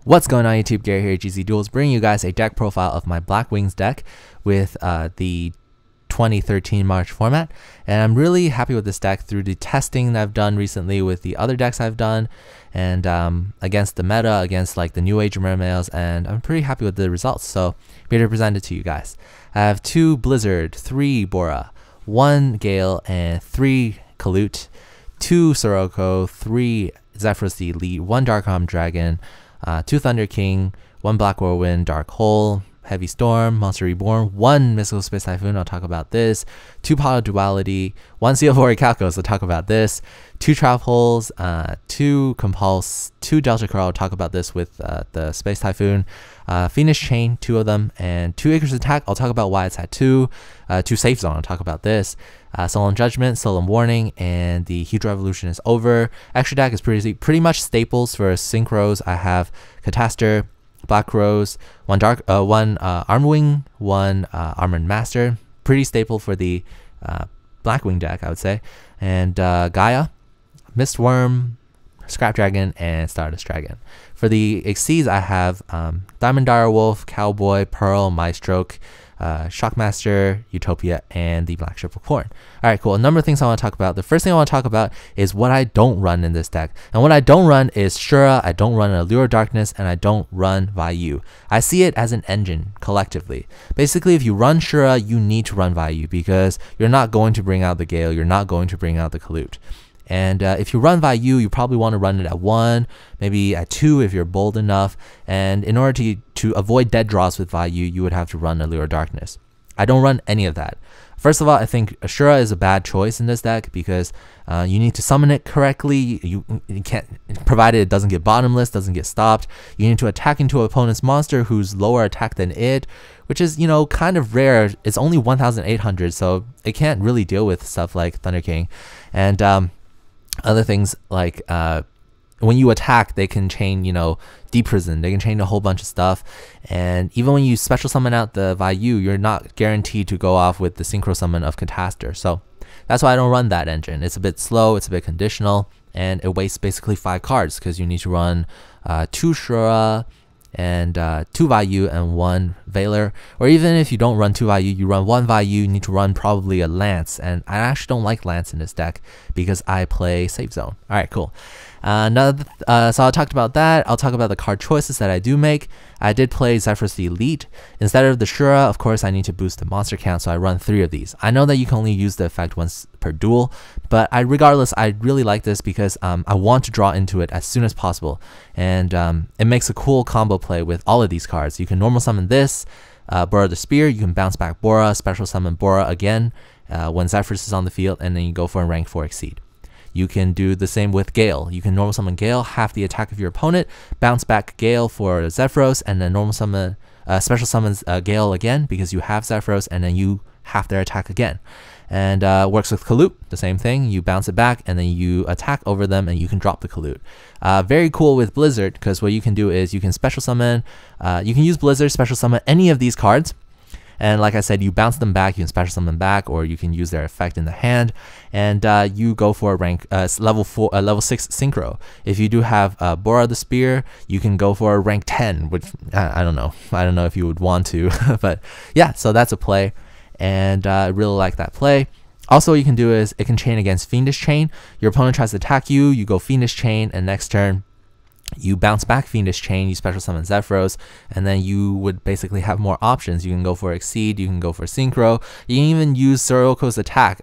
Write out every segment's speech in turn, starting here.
What's going on YouTube, Gary here, gzduel, bringing you guys a deck profile of my Blackwing's deck with the 2013 March format, and I'm really happy with this deck through the testing that I've done recently with the other decks I've done, and against the meta, against like the New Age Mermails, and I'm pretty happy with the results, so I'm here to present it to you guys. I have 2 Blizzard, 3 Bora, 1 Gale, and 3 Kalute, 2 Sirocco, 3 Zephyros the Elite, 1 Dark Arm Dragon, 2 Thunder King, 1 Black Whirlwind, Dark Hole, Heavy Storm, Monster Reborn, 1 Mystical Space Typhoon, I'll talk about this, 2 Power Duality, 1 Seal of Orichalcos, I'll talk about this, 2 Trap Holes, 2 Compulse, 2 Delta Curl, I'll talk about this with the Space Typhoon, Phoenix Chain, 2 of them, and 2 Acres Attack, I'll talk about why it's at 2, 2 Safe Zone, I'll talk about this, Solemn Judgment, Solemn Warning, and the Huge Revolution is over. Extra deck is pretty much staples for Synchros. I have Catastor, Black Rose, 1 Armwing, 1 Armored Master, pretty staple for the Blackwing deck, I would say, and Gaia, Mistworm, Scrap Dragon, and Stardust Dragon. For the Exceeds, I have Diamond Direwolf, Cowboy, Pearl, Maestroke, Shockmaster, Utopia, and the Black Ship of Corn. Alright, cool. A number of things I want to talk about. The first thing I want to talk about is what I don't run in this deck. And what I don't run is Shura, I don't run Allure of Darkness, and I don't run Vayu. I see it as an engine, collectively. Basically, if you run Shura, you need to run Vayu, because you're not going to bring out the Gale, you're not going to bring out the Kalute. And if you run Vayu, you probably want to run it at 1, maybe at 2 if you're bold enough. And in order to avoid dead draws with Vayu, you would have to run Allure of Darkness. I don't run any of that. First of all, I think Ashura is a bad choice in this deck because you need to summon it correctly. You can't, provided it doesn't get bottomless, doesn't get stopped. You need to attack into an opponent's monster who's lower attack than it, which is, you know, kind of rare. It's only 1,800, so it can't really deal with stuff like Thunder King. And other things like when you attack, they can chain, you know, Deprison, they can chain a whole bunch of stuff, and even when you special summon out the Vayu, you're not guaranteed to go off with the synchro summon of Catastor. So that's why I don't run that engine. It's a bit slow, it's a bit conditional, and it wastes basically 5 cards because you need to run 2 Shura and 2 Vayu and 1 Veiler. Or even if you don't run 2 Vayu, you run 1 Vayu, you need to run probably a Lance, and I actually don't like Lance in this deck because I play Safe Zone. Alright, cool. So I talked about that. I'll talk about the card choices that I do make. I did play Zephyros the Elite. Instead of the Shura, of course, I need to boost the monster count, so I run 3 of these. I know that you can only use the effect once per duel, but regardless, I really like this because I want to draw into it as soon as possible. And it makes a cool combo play with all of these cards. You can normal summon this, Bora the Spear, you can bounce back Bora, special summon Bora again when Zephyros is on the field, and then you go for a rank 4 Exceed. You can do the same with Gale. You can normal summon Gale, half the attack of your opponent, bounce back Gale for Zephyros, and then normal summon, special summons Gale again because you have Zephyros, and then you half their attack again. And works with Kalute, the same thing. You bounce it back, and then you attack over them, and you can drop the Kalute. Very cool with Blizzard, because what you can do is you can special summon, you can use Blizzard, special summon any of these cards. And like I said, you bounce them back, you can special summon back, or you can use their effect in the hand, and you go for a rank level 6 synchro. If you do have Bora the Spear, you can go for a rank 10, which I don't know if you would want to, but yeah, so that's a play, and I really like that play. Also, what you can do is it can chain against Fiendish Chain. Your opponent tries to attack you, you go Fiendish Chain, and next turn you bounce back Fiendish Chain, you special summon Zephyros, and then you would basically have more options. You can go for Exceed, you can go for Synchro, you can even use Sirocco's attack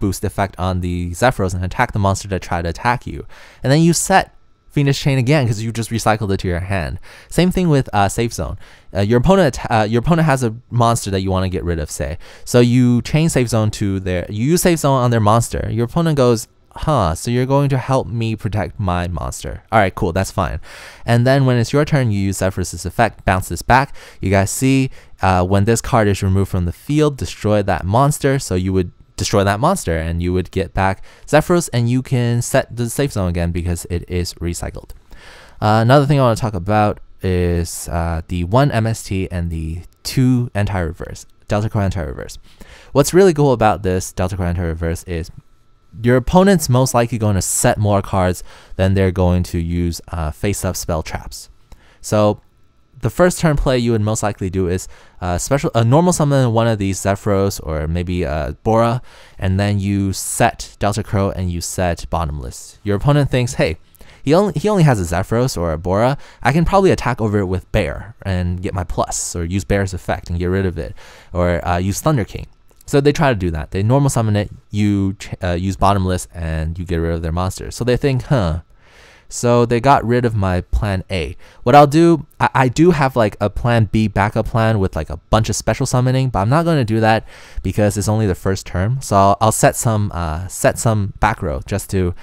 boost effect on the Zephyros and attack the monster that tried to attack you. And then you set Fiendish Chain again because you just recycled it to your hand. Same thing with Safe Zone. Your opponent has a monster that you want to get rid of, say. So you chain Safe Zone to you use Safe Zone on their monster. Your opponent goes, huh, so you're going to help me protect my monster. Alright, cool, that's fine. And then when it's your turn, you use Zephyros' effect, bounce this back. You guys see, when this card is removed from the field, destroy that monster. So you would destroy that monster, and you would get back Zephyros, and you can set the Safe Zone again because it is recycled. Another thing I want to talk about is the 1 MST and the 2 anti-reverse, Delta Core anti-reverse. What's really cool about this Delta Core anti-reverse is your opponent's most likely going to set more cards than they're going to use face-up spell traps. So the first turn play you would most likely do is normal summon one of these Zephyros or maybe Bora, and then you set Delta Crow and you set Bottomless. Your opponent thinks, hey, he only has a Zephyros or a Bora. I can probably attack over it with Bear and get my plus, or use Bear's effect and get rid of it, or use Thunder King. So they try to do that. They normal summon it, you use Bottomless, and you get rid of their monsters. So they think, so they got rid of my plan A. What I'll do, I do have like a plan B backup plan with like a bunch of special summoning, but I'm not going to do that because it's only the first turn. So I'll set some back row just to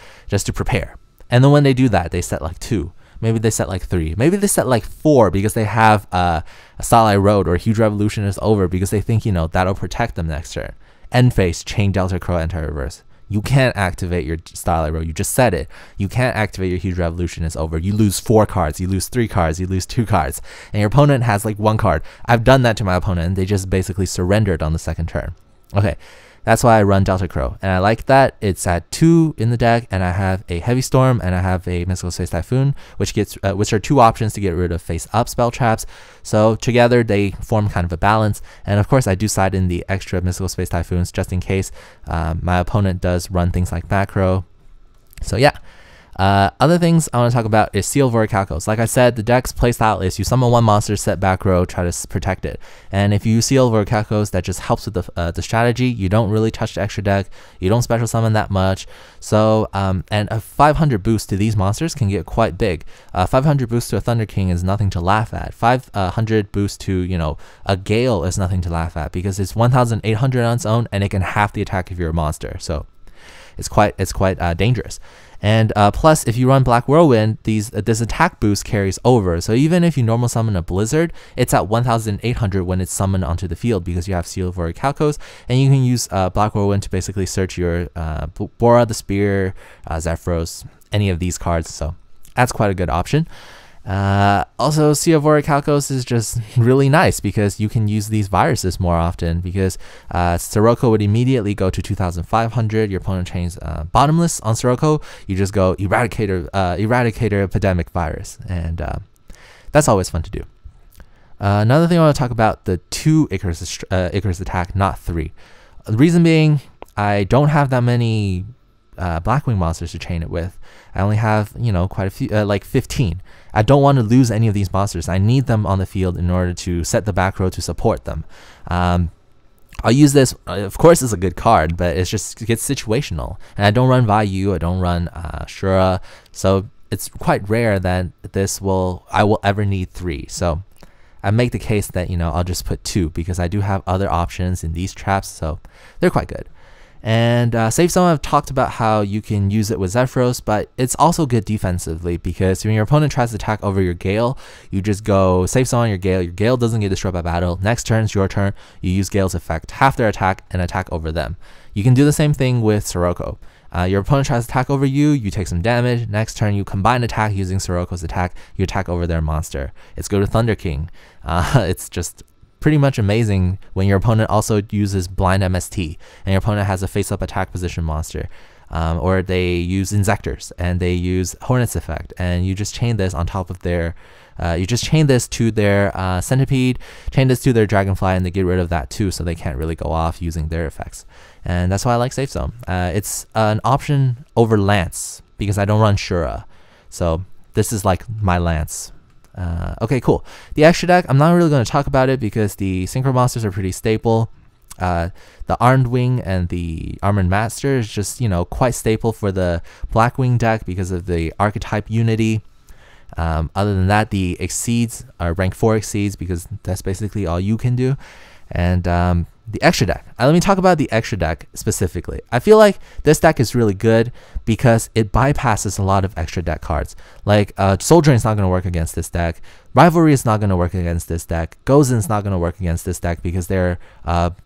prepare. And then when they do that, they set like 2. Maybe they set like 3. Maybe they set like 4 because they have a Starlight Road or Huge Revolution is over because they think, that'll protect them next turn. End phase, Chain Delta Crow, anti-reverse. You can't activate your Starlight Road. You just said it. You can't activate your Huge Revolution. It's over. You lose 4 cards. You lose 3 cards. You lose 2 cards. And your opponent has like 1 card. I've done that to my opponent, and they just basically surrendered on the second turn. Okay, that's why I run Delta Crow. And I like that. It's at 2 in the deck, and I have a Heavy Storm, and I have a Mystical Space Typhoon, which are 2 options to get rid of face-up spell traps. So together they form kind of a balance. And of course I do side in the extra Mystical Space Typhoons just in case my opponent does run things like macro. So yeah. Other things I want to talk about is Seal of Orichalcos. Like I said, the deck's playstyle is you summon 1 monster, set back row, try to protect it. And if you use Seal of Orichalcos, that just helps with the strategy. You don't really touch the extra deck. You don't special summon that much. So, and a 500 boost to these monsters can get quite big. 500 boost to a Thunder King is nothing to laugh at. 500 boost to, a Gale is nothing to laugh at because it's 1,800 on its own and it can half the attack if you're a monster. So it's quite dangerous. And plus, if you run Black Whirlwind, this attack boost carries over. So even if you normal summon a Blizzard, it's at 1,800 when it's summoned onto the field because you have Seal of Orichalcos, and you can use Black Whirlwind to basically search your Bora, the Spear, Zephyros, any of these cards. So that's quite a good option. Also, Seal of Orichalcos is just really nice because you can use these viruses more often because Sirocco would immediately go to 2,500. Your opponent chains Bottomless on Sirocco. You just go Eradicator Epidemic Virus, and that's always fun to do. Another thing I want to talk about, the 2 Icarus attack, not 3. The reason being, I don't have that many Blackwing monsters to chain it with. I only have, quite a few, like 15. I don't want to lose any of these monsters. I need them on the field in order to set the back row to support them. I'll use this, of course it's a good card, but it gets situational. And I don't run Vayu, I don't run Shura, so it's quite rare that I will ever need 3. So I make the case that, I'll just put 2 because I do have other options in these traps, so they're quite good. And Safe Zone, I've talked about how you can use it with Zephyros, but it's also good defensively because when your opponent tries to attack over your Gale, you just go Safe Zone on your Gale. Your Gale doesn't get destroyed by battle. Next turn is your turn. You use Gale's effect, half their attack, and attack over them. You can do the same thing with Sirocco. Your opponent tries to attack over you, you take some damage. Next turn, you combine attack using Sirocco's attack. You attack over their monster. It's go to Thunder King. It's just pretty much amazing when your opponent also uses Blind MST and your opponent has a face-up attack position monster, or they use Insectors and they use Hornet's effect, and you just chain this on top of their Centipede, chain this to their Dragonfly, and they get rid of that too, so they can't really go off using their effects. And that's why I like Safe Zone. It's an option over Lance because I don't run Shura, so this is like my Lance. Okay, cool. The extra deck, I'm not really going to talk about it because the Synchro monsters are pretty staple. The Armed Wing and the Armored Master is just, quite staple for the Blackwing deck because of the archetype unity. Other than that, the Exceeds are rank 4 Exceeds because that's basically all you can do. And the extra deck. Let me talk about the extra deck specifically. I feel like this deck is really good because it bypasses a lot of extra deck cards. Like Soul Drain is not going to work against this deck. Rivalry is not going to work against this deck. Gozen is not going to work against this deck because they're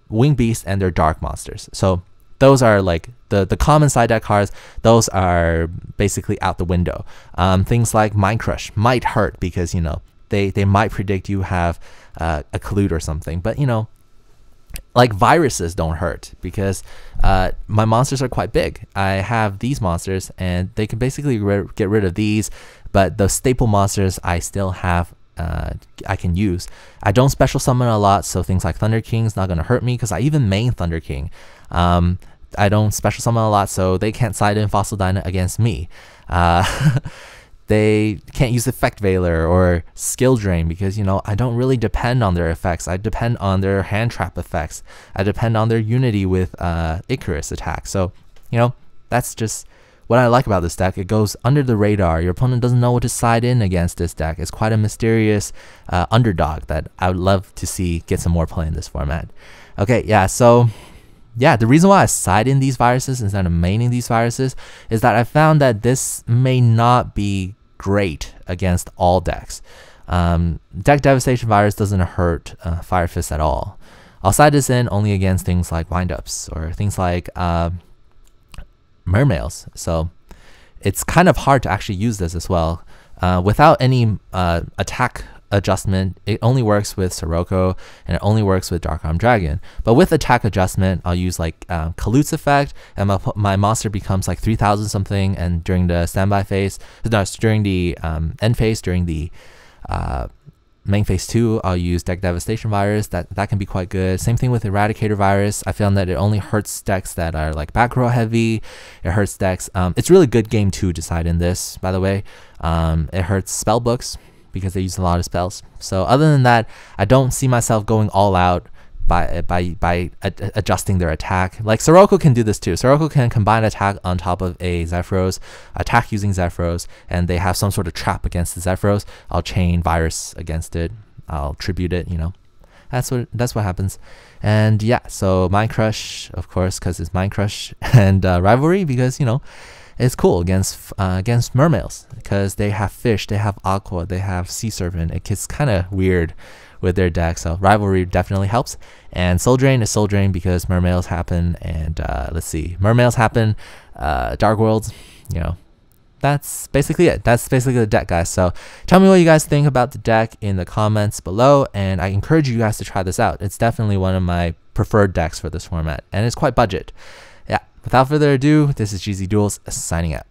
Wing Beast and they're Dark monsters. So those are like the common side deck cards. Those are basically out the window. Things like Mind Crush might hurt because they might predict you have a Collude or something, but like viruses don't hurt because my monsters are quite big. I have these monsters and they can basically get rid of these, but the staple monsters I still have I can use. I don't special summon a lot, so things like Thunder King's not gonna hurt me because I even main Thunder King. I don't special summon a lot, so they can't side in Fossil Dyna against me. They can't use Effect Veiler or Skill Drain because, you know, I don't really depend on their effects. I depend on their hand trap effects. I depend on their unity with Icarus attack. So, you know, that's just what I like about this deck. It goes under the radar. Your opponent doesn't know what to side in against this deck. It's quite a mysterious underdog that I would love to see get some more play in this format. Okay, yeah, so yeah, the reason why I side in these viruses instead of maining these viruses is that I found that this may not be great against all decks. Deck Devastation Virus doesn't hurt Fire Fist at all. I'll side this in only against things like windups or things like mermails. So it's kind of hard to actually use this as well. Without any attack adjustment, it only works with Sirocco and it only works with Dark Arm Dragon. But with attack adjustment, I'll use like Kalut's effect, and my monster becomes like 3000 something, and during the standby phase, no, during the end phase, during the main phase 2, I'll use Deck Devastation Virus. That can be quite good. Same thing with Eradicator Virus. I found that it only hurts decks that are like back row heavy. It hurts decks. It's really good game 2 to side in this, by the way. It hurts spell books because they use a lot of spells. So other than that, I don't see myself going all out by adjusting their attack. Like Sirocco can do this too. Sirocco can combine attack on top of a Zephyros, attack using Zephyros, and they have some sort of trap against the Zephyros. I'll chain Virus against it. I'll tribute it, you know. That's what happens. And yeah, so Mind Crush, of course, because it's Mind Crush, and Rivalry because, you know, it's cool against mermaids because they have fish, they have aqua, they have sea serpent. It gets kind of weird with their deck, so Rivalry definitely helps. And Soul Drain is Soul Drain because mermaids happen, and let's see, mermaids happen, Dark Worlds, you know. That's basically it. That's basically the deck, guys. So tell me what you guys think about the deck in the comments below, and I encourage you guys to try this out. It's definitely one of my preferred decks for this format, and it's quite budget. Yeah, without further ado, this is gzduel signing out.